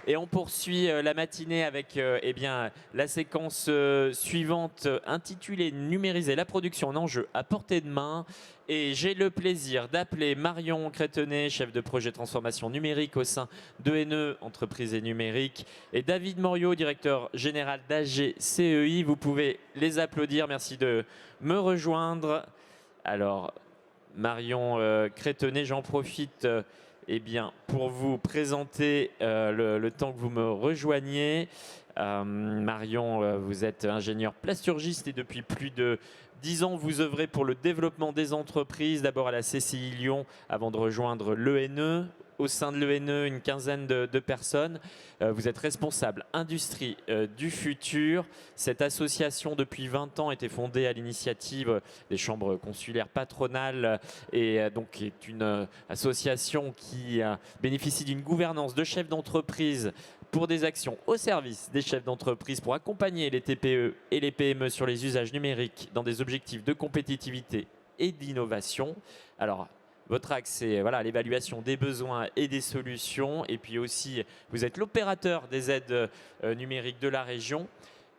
Et on poursuit la matinée avec eh bien, la séquence suivante intitulée Numériser la production en enjeu à portée de main. Et j'ai le plaisir d'appeler Marion Crétenay, chef de projet transformation numérique au sein d'ENE, entreprise et numérique, et David Moriot, directeur général d'AGCEI. Vous pouvez les applaudir. Merci de me rejoindre. Alors, Marion Crétenay, j'en profite eh bien, pour vous présenter le temps que vous me rejoigniez. Marion, vous êtes ingénieur plasturgiste et depuis plus de 10 ans, vous œuvrez pour le développement des entreprises, d'abord à la CCI Lyon, avant de rejoindre l'ENE. Au sein de l'ENE, une quinzaine de personnes. Vous êtes responsable industrie du futur. Cette association, depuis 20 ans, a été fondée à l'initiative des chambres consulaires patronales et donc est une association qui bénéficie d'une gouvernance de chefs d'entreprise pour des actions au service des chefs d'entreprise pour accompagner les TPE et les PME sur les usages numériques dans des objectifs de compétitivité et d'innovation. Alors, votre axe, c'est voilà, l'évaluation des besoins et des solutions. Et puis aussi, vous êtes l'opérateur des aides numériques de la région.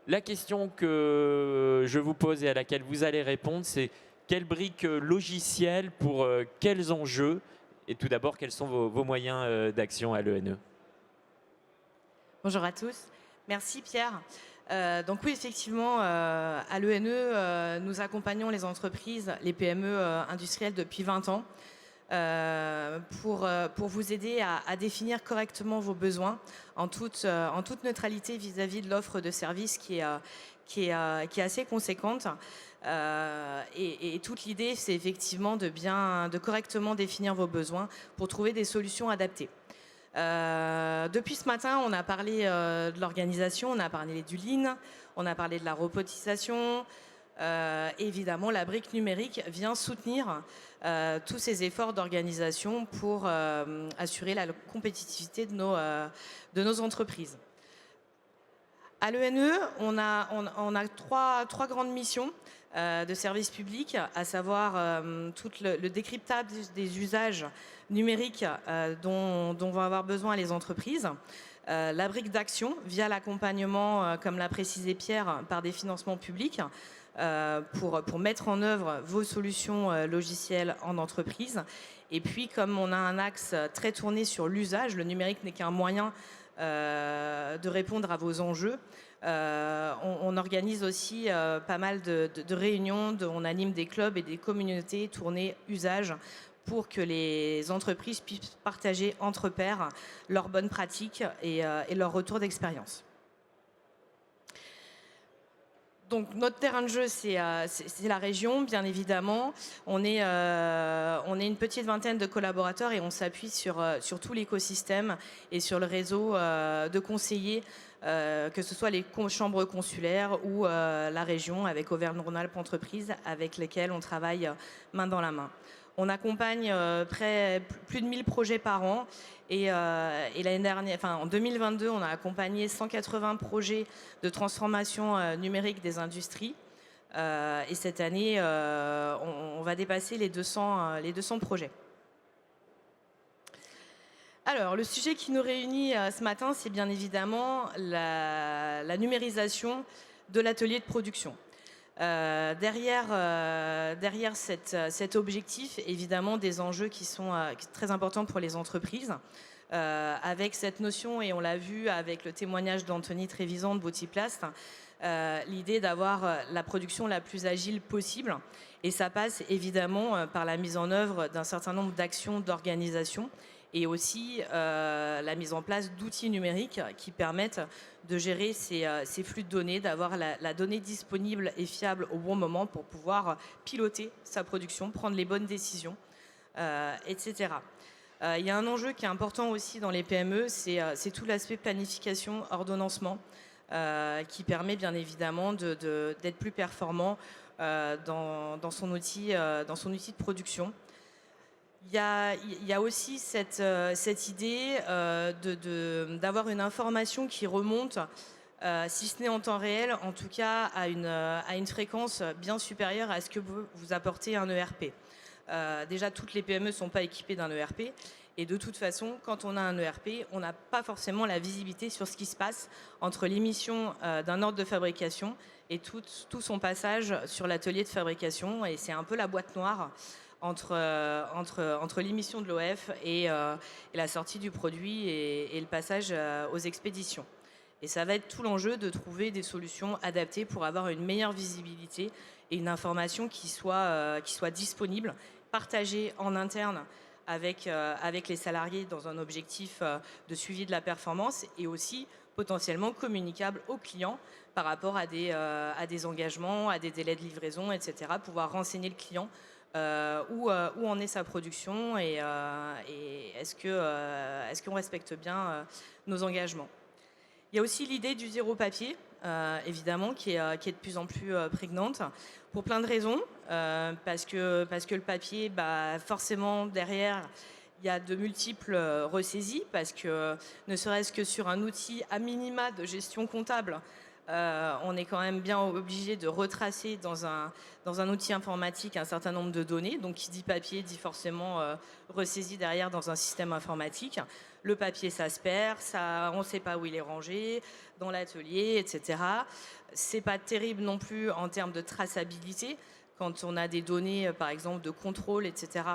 La question que je vous pose et à laquelle vous allez répondre, c'est quelles briques logicielles pour quels enjeux? Et tout d'abord, quels sont vos moyens d'action à l'ENE? Bonjour à tous. Merci Pierre. Donc oui, effectivement, à l'ENE, nous accompagnons les entreprises, les PME industrielles depuis 20 ans pour vous aider à définir correctement vos besoins en toute neutralité vis-à-vis de l'offre de service qui est assez conséquente. Et toute l'idée, c'est effectivement de correctement définir vos besoins pour trouver des solutions adaptées. Depuis ce matin, on a parlé de l'organisation, on a parlé du Lean, on a parlé de la robotisation. Évidemment, la brique numérique vient soutenir tous ces efforts d'organisation pour assurer la compétitivité de nos entreprises. À l'ENE, on a trois grandes missions de service public, à savoir tout le décryptage des usages numériques dont vont avoir besoin les entreprises, la brique d'action via l'accompagnement, comme l'a précisé Pierre, par des financements publics pour mettre en œuvre vos solutions logicielles en entreprise. Et puis, comme on a un axe très tourné sur l'usage, le numérique n'est qu'un moyen de répondre à vos enjeux. On organise aussi pas mal de réunions, on anime des clubs et des communautés tournées usage pour que les entreprises puissent partager entre pairs leurs bonnes pratiques et leurs retours d'expérience. Donc notre terrain de jeu, c'est la région, bien évidemment. On est une petite vingtaine de collaborateurs et on s'appuie sur tout l'écosystème et sur le réseau de conseillers, que ce soit les chambres consulaires ou la région avec Auvergne-Rhône-Alpes Entreprises, avec lesquelles on travaille main dans la main. On accompagne plus de 1000 projets par an et l'année dernière, en 2022, on a accompagné 180 projets de transformation numérique des industries. Et cette année, on va dépasser les 200 projets. Alors, le sujet qui nous réunit ce matin, c'est bien évidemment la numérisation de l'atelier de production. Derrière cet objectif, évidemment, des enjeux qui sont très importants pour les entreprises, avec cette notion, et on l'a vu avec le témoignage d'Anthony Trévisan de Botiplast, l'idée d'avoir la production la plus agile possible. Et ça passe évidemment par la mise en œuvre d'un certain nombre d'actions d'organisation et aussi la mise en place d'outils numériques qui permettent de gérer ces flux de données, d'avoir la donnée disponible et fiable au bon moment pour pouvoir piloter sa production, prendre les bonnes décisions, etc. Il y a un enjeu qui est important aussi dans les PME, c'est tout l'aspect planification, ordonnancement, qui permet bien évidemment d'être plus performant dans son outil de production. Il y a aussi cette idée d'avoir une information qui remonte, si ce n'est en temps réel, en tout cas à une fréquence bien supérieure à ce que vous apportez un ERP. Déjà, toutes les PME ne sont pas équipées d'un ERP. Et de toute façon, quand on a un ERP, on n'a pas forcément la visibilité sur ce qui se passe entre l'émission d'un ordre de fabrication et tout son passage sur l'atelier de fabrication. Et c'est un peu la boîte noire entre l'émission de l'OF et la sortie du produit et le passage aux expéditions. Et ça va être tout l'enjeu de trouver des solutions adaptées pour avoir une meilleure visibilité et une information qui soit disponible, partagée en interne avec les salariés dans un objectif de suivi de la performance et aussi potentiellement communicable aux clients par rapport à des engagements, à des délais de livraison, etc. Pouvoir renseigner le client où en est sa production et est-ce qu'on respecte bien nos engagements. Il y a aussi l'idée du zéro papier, évidemment, qui est de plus en plus prégnante, pour plein de raisons. Parce que le papier, forcément, derrière, il y a de multiples ressaisies, parce que ne serait-ce que sur un outil à minima de gestion comptable, on est quand même bien obligé de retracer dans un outil informatique un certain nombre de données. Donc, qui dit papier dit forcément ressaisie derrière dans un système informatique. Le papier, ça se perd, on ne sait pas où il est rangé, dans l'atelier, etc. C'est pas terrible non plus en termes de traçabilité. Quand on a des données, par exemple, de contrôle, etc.,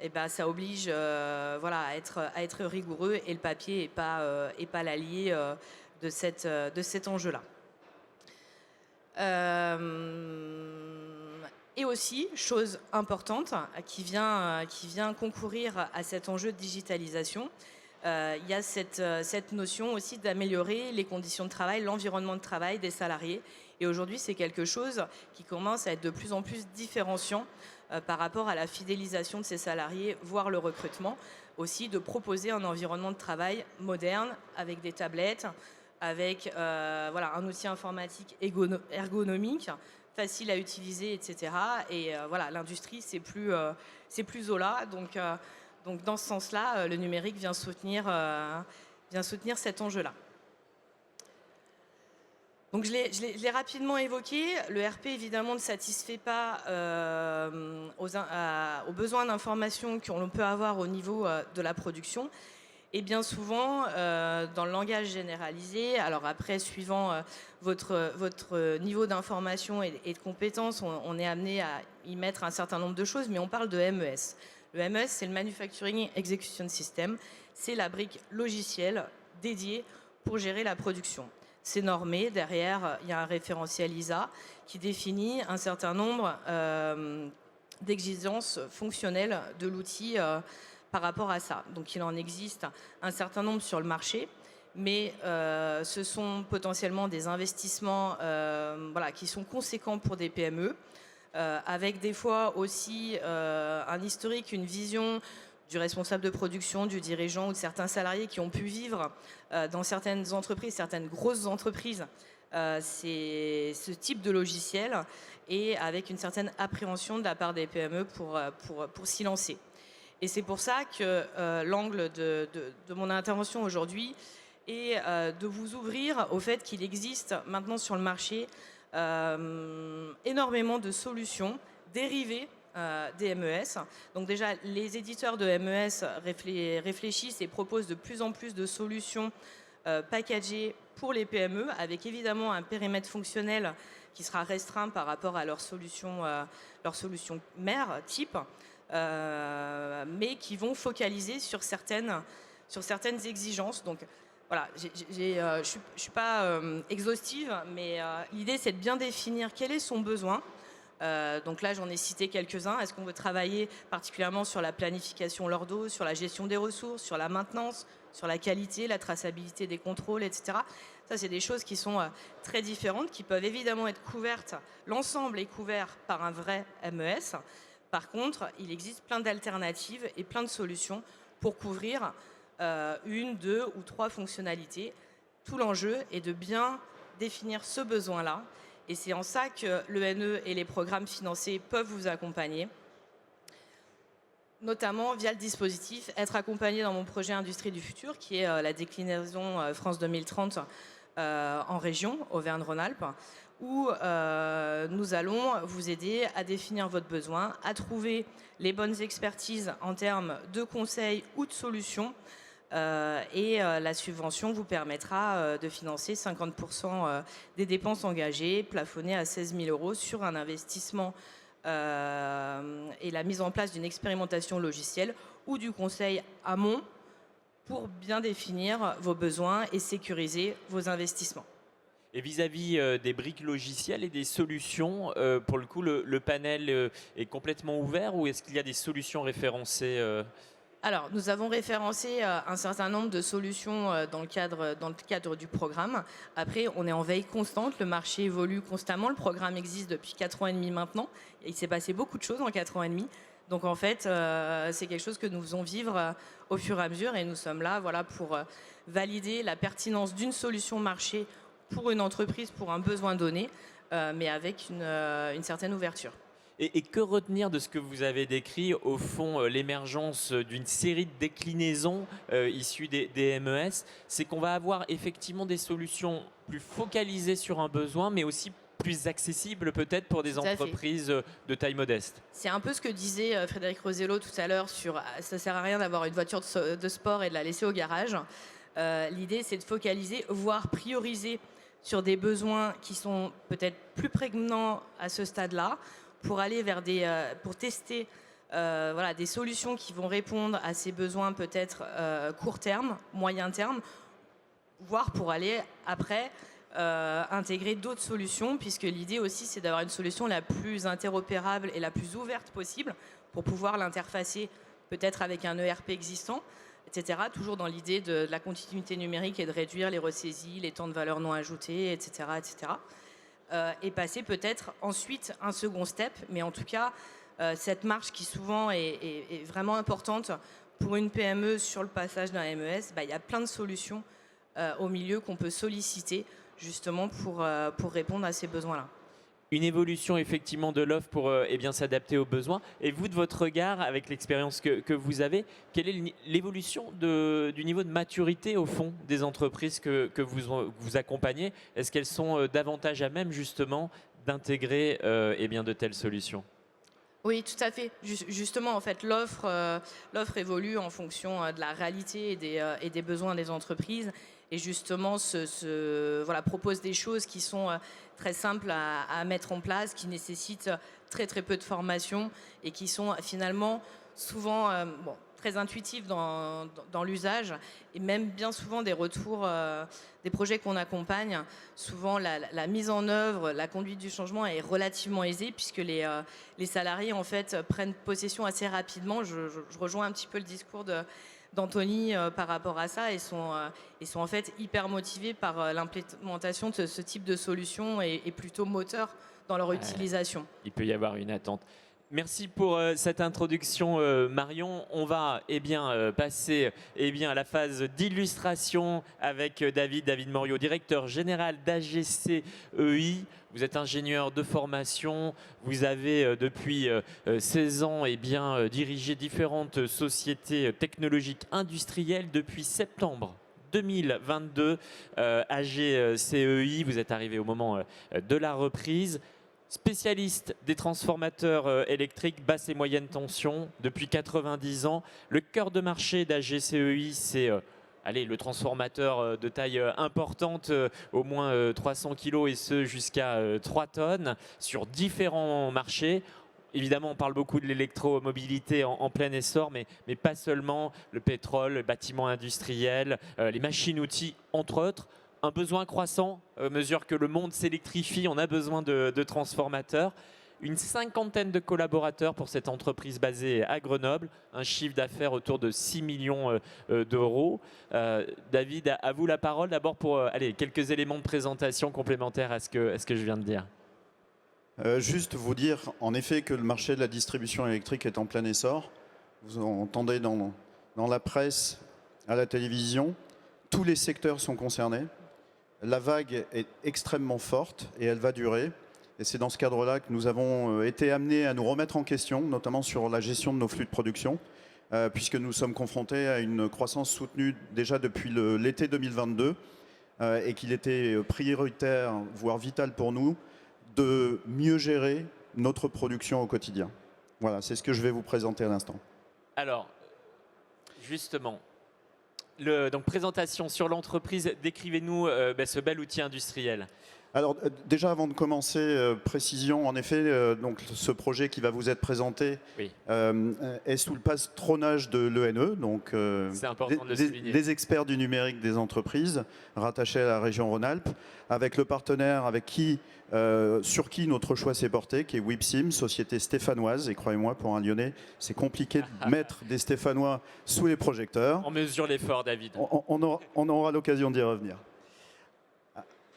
et ça oblige à être rigoureux et le papier n'est pas l'allié de cet enjeu-là. Et aussi, chose importante qui vient concourir à cet enjeu de digitalisation, il y a cette notion aussi d'améliorer les conditions de travail, l'environnement de travail des salariés. Et aujourd'hui, c'est quelque chose qui commence à être de plus en plus différenciant par rapport à la fidélisation de ces salariés, voire le recrutement. Aussi, de proposer un environnement de travail moderne, avec des tablettes, avec un outil informatique ergonomique, facile à utiliser, etc. Et l'industrie, c'est plus Zola. Donc dans ce sens-là, le numérique vient soutenir cet enjeu-là. Donc je l'ai rapidement évoqué, le RP évidemment ne satisfait pas aux besoins d'information que l'on peut avoir au niveau de la production. Et bien souvent, dans le langage généralisé, alors après, suivant votre niveau d'information et de compétences, on est amené à y mettre un certain nombre de choses, mais on parle de MES. Le MES, c'est le Manufacturing Execution System. C'est la brique logicielle dédiée pour gérer la production. C'est normé. Derrière, il y a un référentiel ISA qui définit un certain nombre d'exigences fonctionnelles de l'outil par rapport à ça. Donc, il en existe un certain nombre sur le marché, mais ce sont potentiellement des investissements qui sont conséquents pour des PME. Avec des fois aussi un historique, une vision du responsable de production, du dirigeant ou de certains salariés qui ont pu vivre dans certaines entreprises, certaines grosses entreprises, ce type de logiciel et avec une certaine appréhension de la part des PME pour s'y lancer. Et c'est pour ça que l'angle de mon intervention aujourd'hui est de vous ouvrir au fait qu'il existe maintenant sur le marché énormément de solutions dérivées des MES. Donc déjà, les éditeurs de MES réfléchissent et proposent de plus en plus de solutions packagées pour les PME, avec évidemment un périmètre fonctionnel qui sera restreint par rapport à leur solution mère type, mais qui vont focaliser sur certaines exigences. Donc, voilà, je ne suis pas exhaustive, mais l'idée, c'est de bien définir quel est son besoin. Donc là, j'en ai cité quelques-uns. Est-ce qu'on veut travailler particulièrement sur la planification lordo, sur la gestion des ressources, sur la maintenance, sur la qualité, la traçabilité des contrôles, etc. Ça, c'est des choses qui sont très différentes, qui peuvent évidemment être couvertes. L'ensemble est couvert par un vrai MES. Par contre, il existe plein d'alternatives et plein de solutions pour couvrir une, deux ou trois fonctionnalités. Tout l'enjeu est de bien définir ce besoin-là. Et c'est en ça que l'ENE et les programmes financés peuvent vous accompagner, notamment via le dispositif Être accompagné dans mon projet Industrie du futur, qui est la déclinaison France 2030 en région, Auvergne-Rhône-Alpes, où nous allons vous aider à définir votre besoin, à trouver les bonnes expertises en termes de conseils ou de solutions. La subvention vous permettra de financer 50% des dépenses engagées, plafonnées à 16 000 € sur un investissement et la mise en place d'une expérimentation logicielle ou du conseil amont pour bien définir vos besoins et sécuriser vos investissements. Et vis-à-vis des briques logicielles et des solutions, pour le coup, le panel est complètement ouvert ou est-ce qu'il y a des solutions référencées Alors, nous avons référencé un certain nombre de solutions dans le cadre du programme. Après, on est en veille constante, le marché évolue constamment, le programme existe depuis 4 ans et demi maintenant, et il s'est passé beaucoup de choses en 4 ans et demi. Donc en fait, c'est quelque chose que nous faisons vivre au fur et à mesure, et nous sommes là pour valider la pertinence d'une solution marché pour une entreprise, pour un besoin donné, mais avec une certaine ouverture. Et que retenir de ce que vous avez décrit, au fond, l'émergence d'une série de déclinaisons issues des MES, c'est qu'on va avoir effectivement des solutions plus focalisées sur un besoin, mais aussi plus accessibles peut-être pour des entreprises de taille modeste. C'est un peu ce que disait Frédéric Rosello tout à l'heure sur ça sert à rien d'avoir une voiture de sport et de la laisser au garage. L'idée, c'est de focaliser, voire prioriser sur des besoins qui sont peut-être plus prégnants à ce stade-là, pour aller vers pour tester des solutions qui vont répondre à ces besoins peut-être court terme, moyen terme, voire pour aller après intégrer d'autres solutions, puisque l'idée aussi c'est d'avoir une solution la plus interopérable et la plus ouverte possible pour pouvoir l'interfacer peut-être avec un ERP existant, etc. Toujours dans l'idée de la continuité numérique et de réduire les ressaisies, les temps de valeur non ajoutés, etc. etc. Et passer peut-être ensuite un second step, mais en tout cas, cette marche qui souvent est vraiment importante pour une PME sur le passage d'un MES, il y a plein de solutions au milieu qu'on peut solliciter justement pour répondre à ces besoins-là. Une évolution effectivement de l'offre pour s'adapter aux besoins. Et vous, de votre regard, avec l'expérience que vous avez, quelle est l'évolution du niveau de maturité au fond des entreprises que vous accompagnez? Est-ce qu'elles sont davantage à même justement d'intégrer de telles solutions? Oui, tout à fait. Justement, en fait, l'offre évolue en fonction de la réalité et des besoins des entreprises. Et justement, propose des choses qui sont très simples à mettre en place, qui nécessitent très très peu de formation et qui sont finalement souvent très intuitives dans l'usage, et même bien souvent des retours des projets qu'on accompagne. Souvent, la mise en œuvre, la conduite du changement est relativement aisée puisque les salariés en fait prennent possession assez rapidement. Je rejoins un petit peu le discours d'Anthony par rapport à ça, et sont en fait hyper motivés par l'implémentation de ce type de solution et plutôt moteurs dans leur utilisation. Il peut y avoir une attente. Merci pour cette introduction Marion. On va passer à la phase d'illustration avec David Moriot, directeur général d'AGC EI. Vous êtes ingénieur de formation, vous avez depuis 16 ans dirigé différentes sociétés technologiques industrielles depuis septembre 2022. AGC EI, vous êtes arrivé au moment de la reprise. Spécialiste des transformateurs électriques basse et moyenne tension depuis 90 ans. Le cœur de marché d'AGC EI, c'est le transformateur de taille importante, au moins 300 kg et ce jusqu'à 3 tonnes sur différents marchés. Évidemment, on parle beaucoup de l'électromobilité en plein essor, mais pas seulement. Le pétrole, le bâtiment industriel, les machines-outils, entre autres. Un besoin croissant, à mesure que le monde s'électrifie, on a besoin de transformateurs. Une 50aine de collaborateurs pour cette entreprise basée à Grenoble, un chiffre d'affaires autour de 6 millions d'euros. David, à vous la parole d'abord pour quelques éléments de présentation complémentaires à ce que je viens de dire. Juste vous dire en effet que le marché de la distribution électrique est en plein essor. Vous entendez dans la presse, à la télévision, tous les secteurs sont concernés. La vague est extrêmement forte et elle va durer. Et c'est dans ce cadre-là que nous avons été amenés à nous remettre en question, notamment sur la gestion de nos flux de production, puisque nous sommes confrontés à une croissance soutenue déjà depuis l'été 2022 et qu'il était prioritaire, voire vital pour nous, de mieux gérer notre production au quotidien. Voilà, c'est ce que je vais vous présenter à l'instant. Alors, justement, donc présentation sur l'entreprise, décrivez-nous ce bel outil industriel. Alors déjà avant de commencer, précision, en effet, donc, ce projet qui va vous être présenté Oui. est sous le patronage de l'ENE, donc C'est important de le souligner. les experts du numérique des entreprises rattachés à la région Rhône-Alpes, avec le partenaire sur qui notre choix s'est porté, qui est Wipsim, société stéphanoise, et croyez-moi, pour un Lyonnais, c'est compliqué de mettre des Stéphanois sous les projecteurs. On mesure l'effort, David. On aura l'occasion d'y revenir.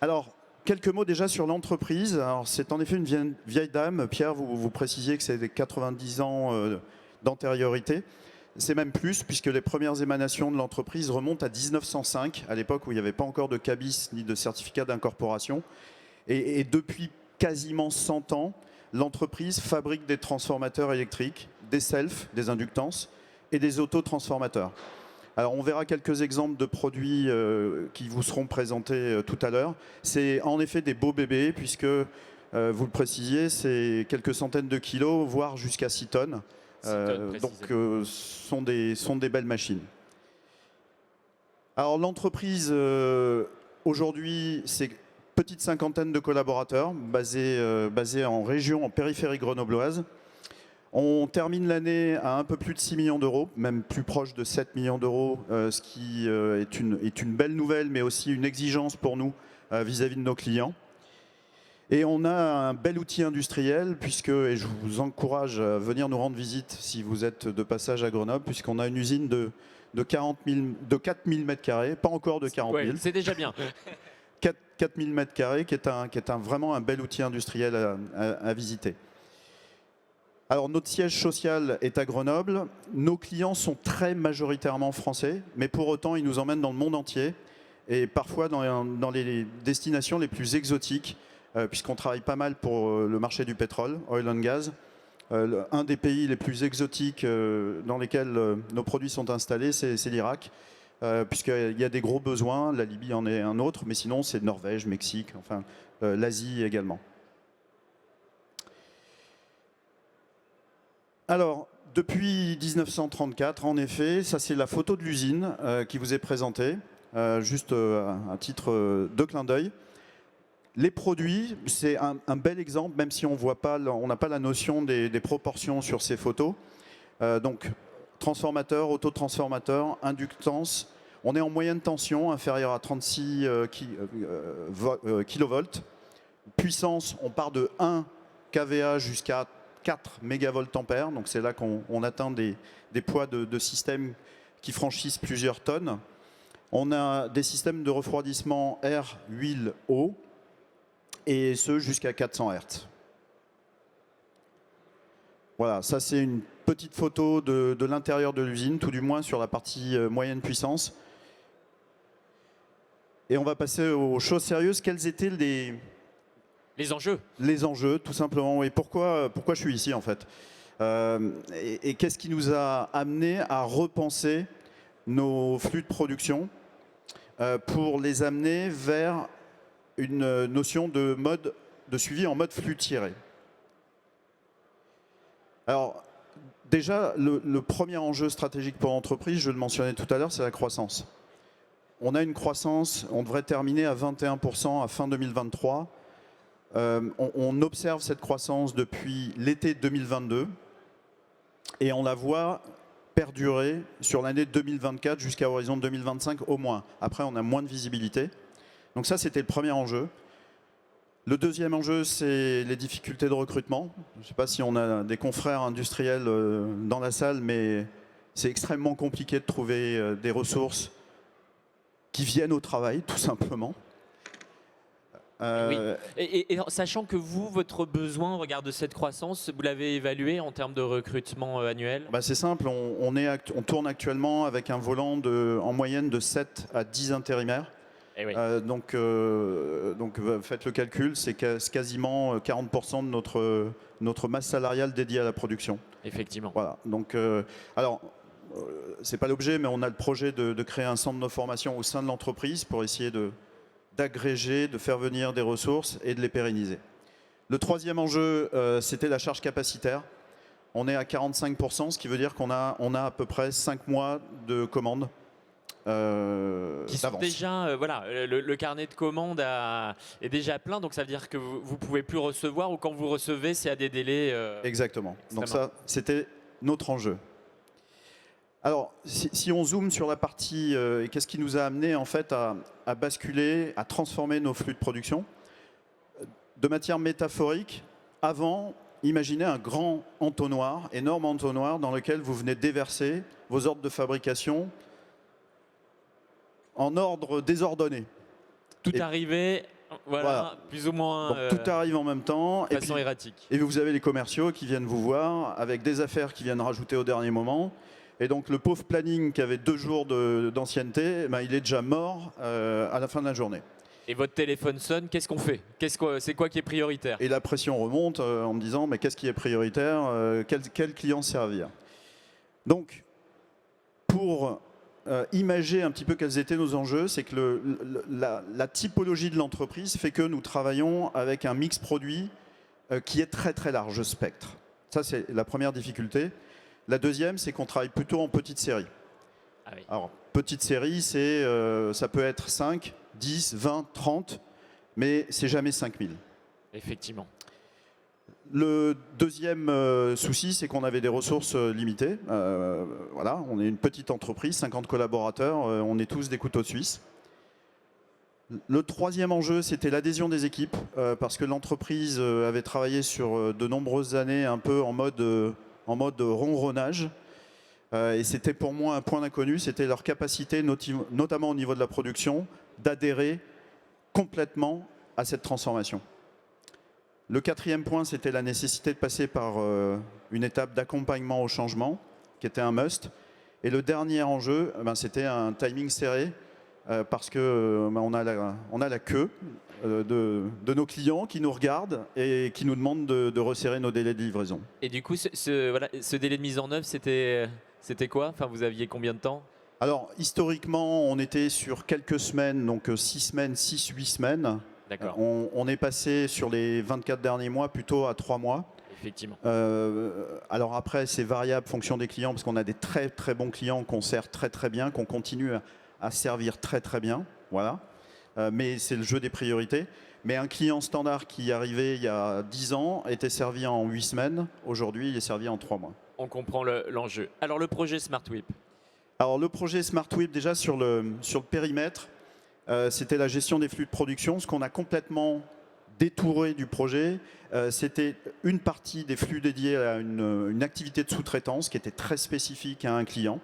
Alors, quelques mots déjà sur l'entreprise. C'est en effet une vieille dame. Pierre, vous précisiez que c'est 90 ans d'antériorité. C'est même plus, puisque les premières émanations de l'entreprise remontent à 1905, à l'époque où il n'y avait pas encore de cabis ni de certificat d'incorporation. Et depuis quasiment 100 ans, l'entreprise fabrique des transformateurs électriques, des selfs, des inductances et des autotransformateurs. Alors on verra quelques exemples de produits qui vous seront présentés tout à l'heure. C'est en effet des beaux bébés puisque, vous le précisiez, c'est quelques centaines de kilos, voire jusqu'à 6 tonnes. 6 tonnes donc sont des belles machines. Alors l'entreprise, aujourd'hui, c'est petite cinquantaine de collaborateurs basés en région, en périphérie grenobloise. On termine l'année à un peu plus de 6 millions d'euros, même plus proche de 7 millions d'euros, ce qui est une belle nouvelle, mais aussi une exigence pour nous vis-à-vis de nos clients. Et on a un bel outil industriel, et je vous encourage à venir nous rendre visite si vous êtes de passage à Grenoble, puisqu'on a une usine de 4 000 m², pas encore de 40 000. Ouais, c'est déjà bien. 4 000 m², qui est vraiment un bel outil industriel à visiter. Alors, notre siège social est à Grenoble. Nos clients sont très majoritairement français, mais pour autant, ils nous emmènent dans le monde entier et parfois dans les destinations les plus exotiques, puisqu'on travaille pas mal pour le marché du pétrole, oil and gas. Un des pays les plus exotiques dans lesquels nos produits sont installés, c'est l'Irak, puisqu'il y a des gros besoins. La Libye en est un autre, mais sinon, c'est Norvège, Mexique, enfin l'Asie également. Alors, depuis 1934, en effet, ça c'est la photo de l'usine qui vous est présentée, juste à titre de clin d'œil. Les produits, c'est un bel exemple, même si on n'a pas la notion des proportions sur ces photos. Donc, transformateur, autotransformateur, inductance. On est en moyenne tension, inférieure à 36 kV. Puissance, on part de 1 kVA jusqu'à 4 mégavolt-ampères, donc c'est là qu'on atteint des poids de systèmes qui franchissent plusieurs tonnes. On a des systèmes de refroidissement air, huile, eau, et ce jusqu'à 400 Hz. Voilà, ça c'est une petite photo de l'intérieur de l'usine, tout du moins sur la partie moyenne puissance. Et on va passer aux choses sérieuses. Quels étaient les enjeux? Les enjeux, tout simplement. Et pourquoi je suis ici, en fait et qu'est-ce qui nous a amené à repenser nos flux de production pour les amener vers une notion de suivi en mode flux tiré? Alors, déjà, le premier enjeu stratégique pour l'entreprise, je le mentionnais tout à l'heure, c'est la croissance. On a une croissance, on devrait terminer à 21% à fin 2023. On observe cette croissance depuis l'été 2022 et on la voit perdurer sur l'année 2024 jusqu'à horizon 2025 au moins. Après, on a moins de visibilité. Donc ça, c'était le premier enjeu. Le deuxième enjeu, c'est les difficultés de recrutement. Je ne sais pas si on a des confrères industriels dans la salle, mais c'est extrêmement compliqué de trouver des ressources qui viennent au travail, tout simplement. Oui. Et sachant que vous, votre besoin au regard de cette croissance, vous l'avez évalué en termes de recrutement annuel? C'est simple, on tourne actuellement avec un volant en moyenne de 7 à 10 intérimaires. Oui. Donc faites le calcul, c'est quasiment 40% de notre masse salariale dédiée à la production. Effectivement. Voilà. Donc, alors, c'est pas l'objet, mais on a le projet de créer un centre de formation au sein de l'entreprise pour essayer d'agréger, de faire venir des ressources et de les pérenniser. Le troisième enjeu, c'était la charge capacitaire. On est à 45%, ce qui veut dire qu'on a à peu près 5 mois de commandes. Qui sont déjà, voilà, le carnet de commandes est déjà plein, donc ça veut dire que vous ne pouvez plus recevoir, ou quand vous recevez, c'est à des délais. Exactement. Donc ça, c'était notre enjeu. Alors, si on zoome sur la partie, qu'est-ce qui nous a amené en fait à basculer, à transformer nos flux de production de manière métaphorique. Avant, imaginez un grand entonnoir, énorme entonnoir, dans lequel vous venez déverser vos ordres de fabrication en ordre désordonné. Tout arrivait, voilà, plus ou moins. Donc, tout arrive en même temps. De façon erratique. Et vous avez les commerciaux qui viennent vous voir avec des affaires qui viennent rajouter au dernier moment. Et donc le pauvre planning qui avait 2 jours d'ancienneté, il est déjà mort à la fin de la journée. Et votre téléphone sonne, qu'est-ce qu'on fait? C'est quoi qui est prioritaire? Et la pression remonte en me disant, mais qu'est-ce qui est prioritaire? Quel client servir? Donc, pour imager un petit peu quels étaient nos enjeux, c'est que la typologie de l'entreprise fait que nous travaillons avec un mix produit qui est très très large spectre. Ça, c'est la première difficulté. La deuxième, c'est qu'on travaille plutôt en petite série. Ah oui. Alors, petite série, ça peut être 5, 10, 20, 30, mais c'est jamais 5000. Effectivement. Le deuxième souci, c'est qu'on avait des ressources limitées. Voilà, on est une petite entreprise, 50 collaborateurs, on est tous des couteaux suisses. Le troisième enjeu, c'était l'adhésion des équipes, parce que l'entreprise avait travaillé sur de nombreuses années un peu en mode ronronnage. Et c'était pour moi un point d'inconnu, c'était leur capacité, notamment au niveau de la production, d'adhérer complètement à cette transformation. Le quatrième point, c'était la nécessité de passer par une étape d'accompagnement au changement, qui était un must. Et le dernier enjeu, c'était un timing serré, parce que on a la queue de nos clients qui nous regardent et qui nous demandent de resserrer nos délais de livraison. Et du coup, ce délai de mise en œuvre, c'était quoi? Enfin, vous aviez combien de temps? Alors, historiquement, on était sur quelques semaines, donc 6 semaines, 6-8 semaines. D'accord. On est passé sur les 24 derniers mois plutôt à 3 mois. Effectivement. Alors après, c'est variable en fonction des clients, parce qu'on a des très très bons clients qu'on sert très très bien, qu'on continue à servir très très bien. Voilà. Mais c'est le jeu des priorités. Mais un client standard qui arrivait il y a 10 ans était servi en 8 semaines. Aujourd'hui, il est servi en 3 mois. On comprend l'enjeu. Alors le projet SmartWhip. Alors le projet SmartWhip, déjà sur le périmètre, c'était la gestion des flux de production. Ce qu'on a complètement détouré du projet, c'était une partie des flux dédiés à une activité de sous-traitance qui était très spécifique à un client.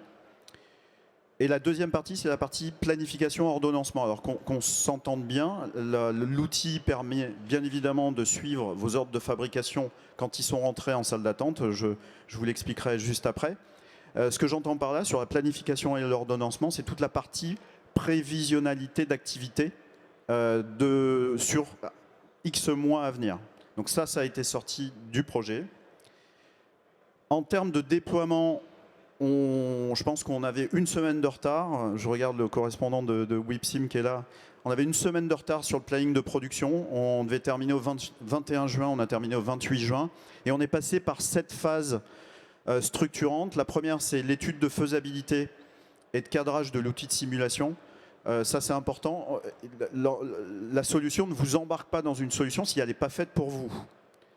Et la deuxième partie, c'est la partie planification ordonnancement. Alors qu'on s'entende bien, l'outil permet bien évidemment de suivre vos ordres de fabrication quand ils sont rentrés en salle d'attente. Je vous l'expliquerai juste après. Ce que j'entends par là, sur la planification et l'ordonnancement, c'est toute la partie prévisionnalité d'activité sur X mois à venir. Donc ça a été sorti du projet. En termes de déploiement, je pense qu'on avait une semaine de retard. Je regarde le correspondant de Whipsim qui est là. On avait une semaine de retard sur le planning de production. On devait terminer au 21 juin, on a terminé au 28 juin. Et on est passé par 7 phases structurantes. La première, c'est l'étude de faisabilité et de cadrage de l'outil de simulation. Ça, c'est important. La solution ne vous embarque pas dans une solution si elle n'est pas faite pour vous.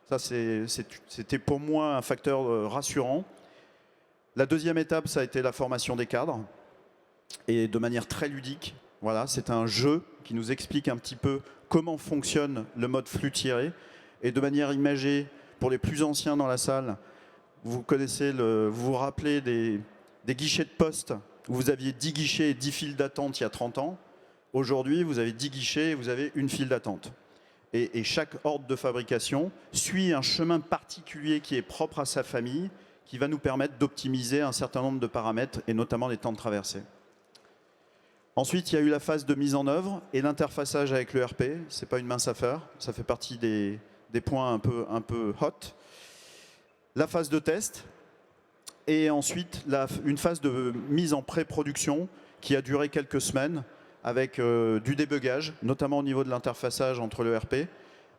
Ça, c'était pour moi un facteur rassurant. La deuxième étape, ça a été la formation des cadres, et de manière très ludique. Voilà, c'est un jeu qui nous explique un petit peu comment fonctionne le mode flux tiré, et de manière imagée, pour les plus anciens dans la salle, vous vous rappelez des guichets de poste où vous aviez 10 guichets et 10 files d'attente il y a 30 ans. Aujourd'hui, vous avez 10 guichets et vous avez une file d'attente. Et chaque ordre de fabrication suit un chemin particulier qui est propre à sa famille, qui va nous permettre d'optimiser un certain nombre de paramètres, et notamment les temps de traversée. Ensuite, il y a eu la phase de mise en œuvre et l'interfaçage avec l'ERP. Ce n'est pas une mince affaire, ça fait partie des points un peu hot. La phase de test, et ensuite une phase de mise en pré-production qui a duré quelques semaines avec du débugage, notamment au niveau de l'interfaçage entre l'ERP,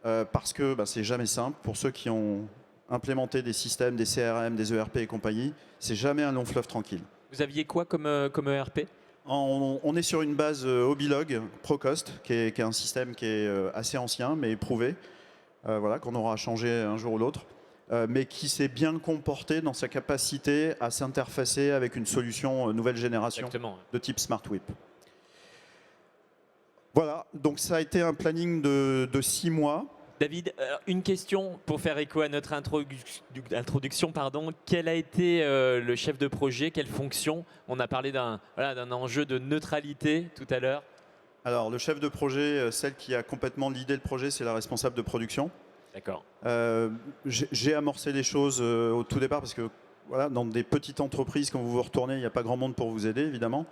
parce que c'est jamais simple. Pour ceux qui ont implémenté des systèmes, des CRM, des ERP et compagnie, c'est jamais un long fleuve tranquille. Vous aviez quoi comme ERP? On est sur une base Obilog Procost, qui est un système qui est assez ancien, mais éprouvé, voilà, qu'on aura changé un jour ou l'autre, mais qui s'est bien comporté dans sa capacité à s'interfacer avec une solution nouvelle génération. Exactement. De type SmartWhip. Voilà, donc ça a été un planning de 6 mois. David, une question pour faire écho à notre introduction. Quel a été le chef de projet? Quelle fonction? On a parlé d'un enjeu de neutralité tout à l'heure. Alors, le chef de projet, celle qui a complètement l'idée le projet, c'est la responsable de production. D'accord. J'ai amorcé les choses au tout départ parce que voilà, dans des petites entreprises, quand vous vous retournez, il n'y a pas grand monde pour vous aider, évidemment.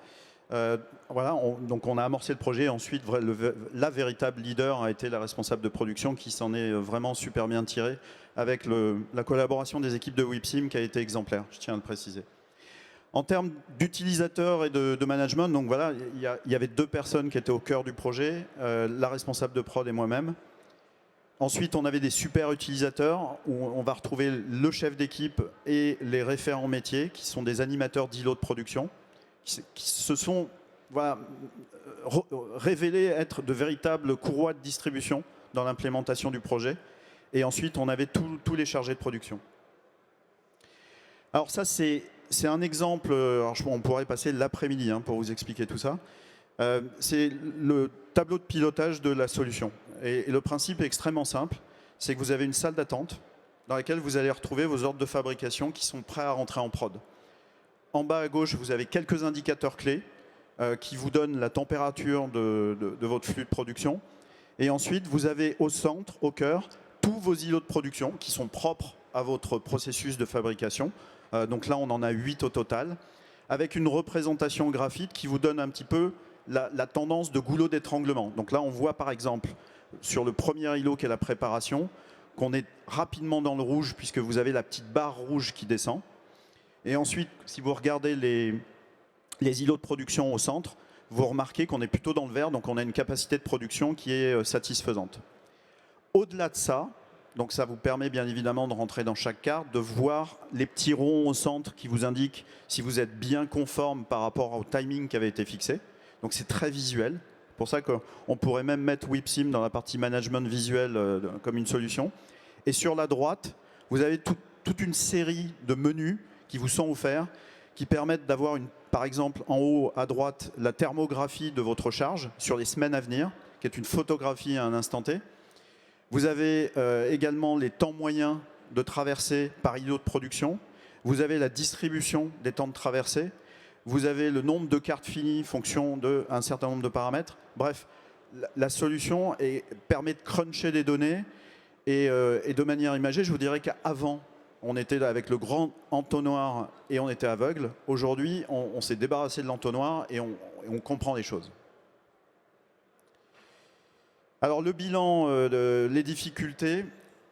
Voilà, donc on a amorcé le projet. Ensuite, la véritable leader a été la responsable de production qui s'en est vraiment super bien tirée avec la collaboration des équipes de WIPSIM qui a été exemplaire, je tiens à le préciser. En termes d'utilisateurs et de management, donc voilà, il y avait 2 personnes qui étaient au cœur du projet, la responsable de prod et moi-même. Ensuite, on avait des super utilisateurs où on va retrouver le chef d'équipe et les référents métiers qui sont des animateurs d'îlots de production qui se sont révélés être de véritables courroies de distribution dans l'implémentation du projet. Et ensuite, on avait tous les chargés de production. Alors ça, c'est un exemple, alors on pourrait passer l'après-midi pour vous expliquer tout ça. C'est le tableau de pilotage de la solution. Et le principe est extrêmement simple, c'est que vous avez une salle d'attente dans laquelle vous allez retrouver vos ordres de fabrication qui sont prêts à rentrer en prod. En bas à gauche, vous avez quelques indicateurs clés qui vous donnent la température de votre flux de production. Et ensuite, vous avez au centre, au cœur, tous vos îlots de production qui sont propres à votre processus de fabrication. Donc là, on en a 8 au total, avec une représentation graphique qui vous donne un petit peu la tendance de goulot d'étranglement. Donc là, on voit par exemple, sur le premier îlot qui est la préparation, qu'on est rapidement dans le rouge puisque vous avez la petite barre rouge qui descend. Et ensuite, si vous regardez les îlots de production au centre, vous remarquez qu'on est plutôt dans le vert, donc on a une capacité de production qui est satisfaisante. Au-delà de ça, donc ça vous permet bien évidemment de rentrer dans chaque carte, de voir les petits ronds au centre qui vous indiquent si vous êtes bien conforme par rapport au timing qui avait été fixé. Donc c'est très visuel. C'est pour ça qu'on pourrait même mettre WIPSIM dans la partie management visuel comme une solution. Et sur la droite, vous avez toute une série de menus qui vous sont offerts, qui permettent d'avoir, par exemple, en haut à droite, la thermographie de votre charge sur les semaines à venir, qui est une photographie à un instant T. Vous avez également les temps moyens de traversée par îlot de production. Vous avez la distribution des temps de traversée. Vous avez le nombre de cartes finies, fonction d'un certain nombre de paramètres. Bref, la solution permet de cruncher des données et de manière imagée. Je vous dirais qu'avant, on était là avec le grand entonnoir et on était aveugle. Aujourd'hui, on s'est débarrassé de l'entonnoir et on comprend les choses. Alors le bilan, les difficultés,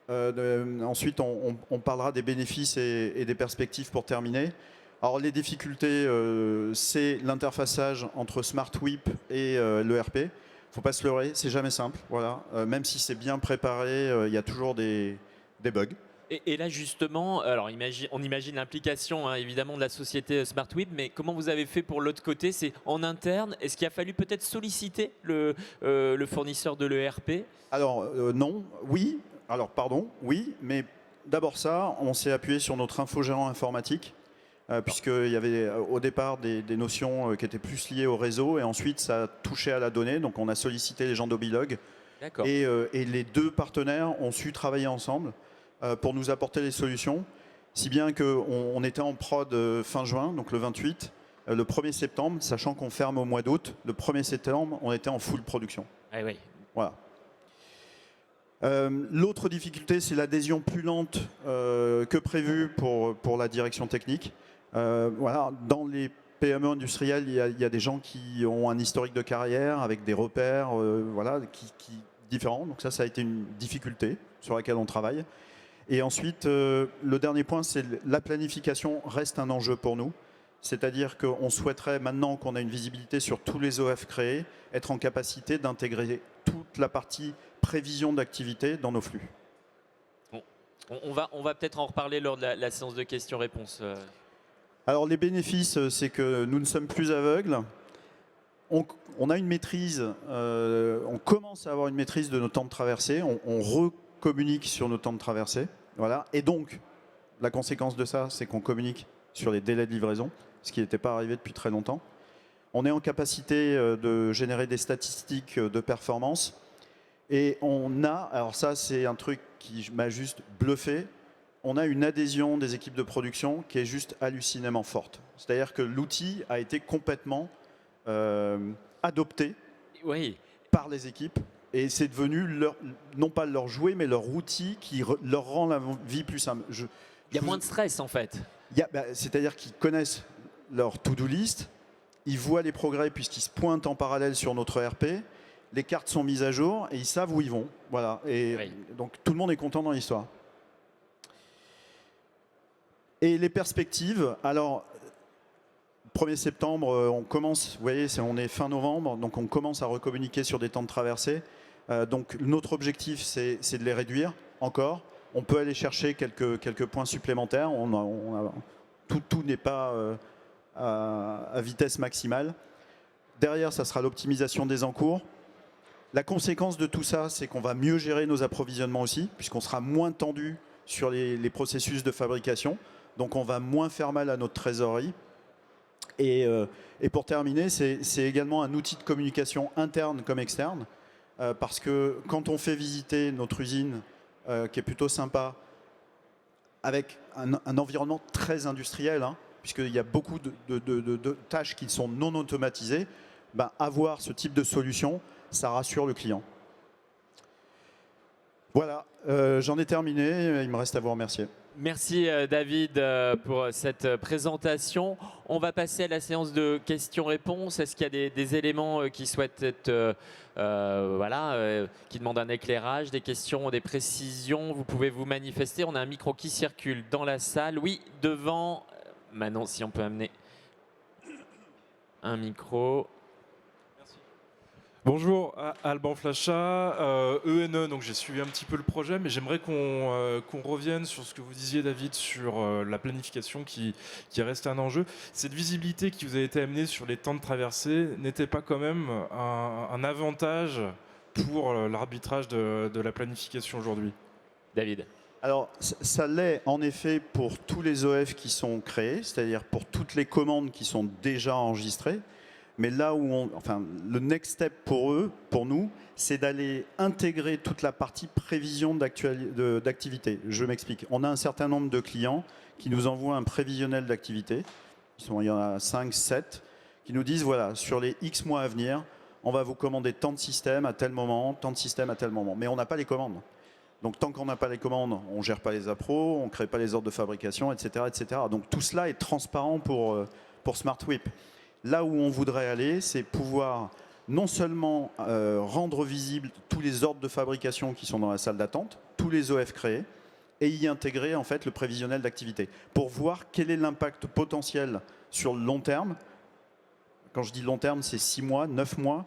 ensuite on parlera des bénéfices et des perspectives pour terminer. Alors les difficultés, c'est l'interfaçage entre SmartWhip et l'ERP. Il ne faut pas se leurrer, c'est jamais simple. Voilà. Même si c'est bien préparé, il y a toujours des bugs. Et là justement, alors on imagine l'implication évidemment de la société SmartWhip, mais comment vous avez fait pour l'autre côté? C'est en interne? Est-ce qu'il a fallu peut-être solliciter le fournisseur de l'ERP? Alors non, oui. Alors pardon, oui, mais d'abord ça, on s'est appuyé sur notre infogérant informatique, puisqu'il y avait au départ des notions qui étaient plus liées au réseau, et ensuite ça touchait à la donnée, donc on a sollicité les gens d'Obilog. Et les 2 partenaires ont su travailler ensemble pour nous apporter les solutions, si bien qu'on était en prod fin juin, donc le 28, le 1er septembre, sachant qu'on ferme au mois d'août, le 1er septembre, on était en full production. Ah oui. Voilà. L'autre difficulté, c'est l'adhésion plus lente que prévu pour la direction technique. Voilà, dans les PME industrielles, il y a des gens qui ont un historique de carrière avec des repères voilà, différents. Donc ça a été une difficulté sur laquelle on travaille. Et ensuite, le dernier point, c'est la planification reste un enjeu pour nous. C'est-à-dire qu'on souhaiterait, maintenant qu'on a une visibilité sur tous les OF créés, être en capacité d'intégrer toute la partie prévision d'activité dans nos flux. On va peut-être en reparler lors de la séance de questions-réponses. Alors les bénéfices, c'est que nous ne sommes plus aveugles. On a une maîtrise, on commence à avoir une maîtrise de nos temps de traversée. On recommunique sur nos temps de traversée. Voilà. Et donc, la conséquence de ça, c'est qu'on communique sur les délais de livraison, ce qui n'était pas arrivé depuis très longtemps. On est en capacité de générer des statistiques de performance. Et on a, alors ça c'est un truc qui m'a juste bluffé, on a une adhésion des équipes de production qui est juste hallucinément forte. C'est-à-dire que l'outil a été complètement adopté par les équipes et c'est devenu non pas leur jouet mais leur outil qui leur rend la vie plus simple. Il y a moins de stress en fait. C'est-à-dire qu'ils connaissent leur to-do list, ils voient les progrès puisqu'ils se pointent en parallèle sur notre ERP, les cartes sont mises à jour et ils savent où ils vont. Voilà. Et donc tout le monde est content dans l'histoire. Et les perspectives, alors 1er septembre, on commence, vous voyez, on est fin novembre, donc on commence à recommuniquer sur des temps de traversée. Donc notre objectif, c'est de les réduire encore. On peut aller chercher quelques points supplémentaires. Tout n'est pas à vitesse maximale. Derrière, ça sera l'optimisation des encours. La conséquence de tout ça, c'est qu'on va mieux gérer nos approvisionnements aussi, puisqu'on sera moins tendu sur les processus de fabrication. Donc on va moins faire mal à notre trésorerie. Et pour terminer, c'est également un outil de communication interne comme externe, parce que quand on fait visiter notre usine, qui est plutôt sympa, avec un environnement très industriel, hein, puisqu'il y a beaucoup de tâches qui sont non automatisées, ben, avoir ce type de solution, ça rassure le client. Voilà, j'en ai terminé, il me reste à vous remercier. Merci David pour cette présentation. On va passer à la séance de questions-réponses. Est-ce qu'il y a des éléments qui souhaitent être, qui demandent un éclairage, des questions, des précisions? Vous pouvez vous manifester. On a un micro qui circule dans la salle. Oui, devant. Manon, si on peut amener un micro. Bonjour, Alban Flachat, ENE, donc j'ai suivi un petit peu le projet, mais j'aimerais qu'on revienne sur ce que vous disiez, David, sur la planification qui reste un enjeu. Cette visibilité qui vous a été amenée sur les temps de traversée n'était pas quand même un avantage pour l'arbitrage de la planification aujourd'hui? David. Alors, ça l'est en effet pour tous les OF qui sont créés, c'est-à-dire pour toutes les commandes qui sont déjà enregistrées. Mais là où le next step pour eux, pour nous, c'est d'aller intégrer toute la partie prévision d'activité. Je m'explique. On a un certain nombre de clients qui nous envoient un prévisionnel d'activité. Il y en a 5, 7, qui nous disent, voilà, sur les X mois à venir, on va vous commander tant de systèmes à tel moment, tant de systèmes à tel moment. Mais on n'a pas les commandes. Donc tant qu'on n'a pas les commandes, on ne gère pas les appros, on ne crée pas les ordres de fabrication, etc., etc. Donc tout cela est transparent pour SmartWhip. Là où on voudrait aller, c'est pouvoir non seulement rendre visibles tous les ordres de fabrication qui sont dans la salle d'attente, tous les OF créés, et y intégrer en fait le prévisionnel d'activité pour voir quel est l'impact potentiel sur le long terme. Quand je dis long terme, c'est 6 mois, 9 mois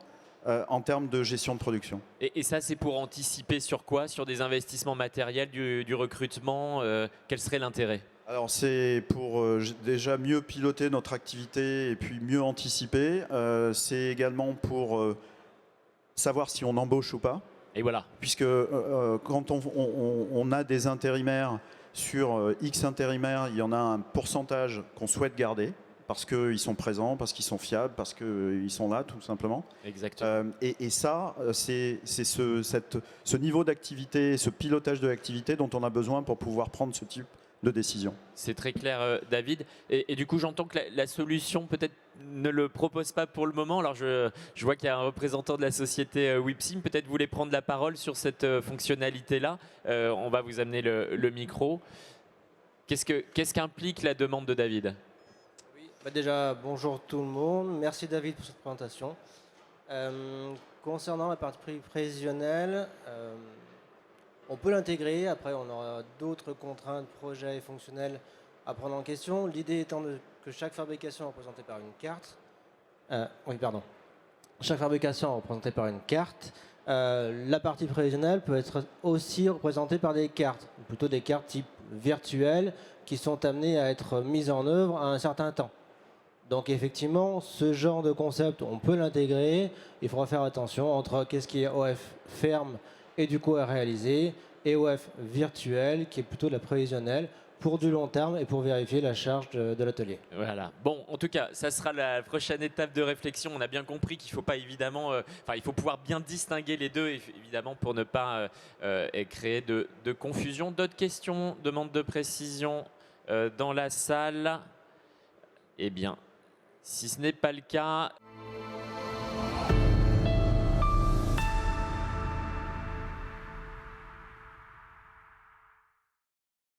en termes de gestion de production. Et ça, c'est pour anticiper sur quoi? Sur des investissements matériels, du recrutement? Quel serait l'intérêt? Alors c'est pour déjà mieux piloter notre activité et puis mieux anticiper. C'est également pour savoir si on embauche ou pas. Et voilà. Puisque quand on a des intérimaires, sur X intérimaires, il y en a un pourcentage qu'on souhaite garder parce qu'ils sont présents, parce qu'ils sont fiables, parce qu'ils sont là tout simplement. Exactement. Et ça, c'est ce niveau d'activité, ce pilotage de l'activité dont on a besoin pour pouvoir prendre ce type de décision. C'est très clair, David. Et du coup, j'entends que la solution peut-être ne le propose pas pour le moment. Alors, je vois qu'il y a un représentant de la société Wipsim. Peut-être vous voulez prendre la parole sur cette fonctionnalité-là. On va vous amener le micro. Qu'est-ce qu'implique la demande de David? Oui, déjà, bonjour tout le monde. Merci David pour cette présentation. Concernant la partie prévisionnelle, on peut l'intégrer, après on aura d'autres contraintes, projets et fonctionnels à prendre en question. L'idée étant que chaque fabrication est représentée par une carte. Chaque fabrication est représentée par une carte La partie prévisionnelle peut être aussi représentée par des cartes, plutôt des cartes type virtuelles qui sont amenées à être mises en œuvre à un certain temps. Donc effectivement, ce genre de concept, on peut l'intégrer. Il faudra faire attention entre qu'est-ce qui est OF ferme et du coup à réaliser, et OF virtuel qui est plutôt de la prévisionnelle pour du long terme et pour vérifier la charge de l'atelier. Voilà. Bon, en tout cas, ça sera la prochaine étape de réflexion. On a bien compris qu'il faut pas évidemment, il faut pouvoir bien distinguer les deux, évidemment, pour ne pas créer de confusion. D'autres questions, demandes de précision dans la salle? Eh bien, si ce n'est pas le cas,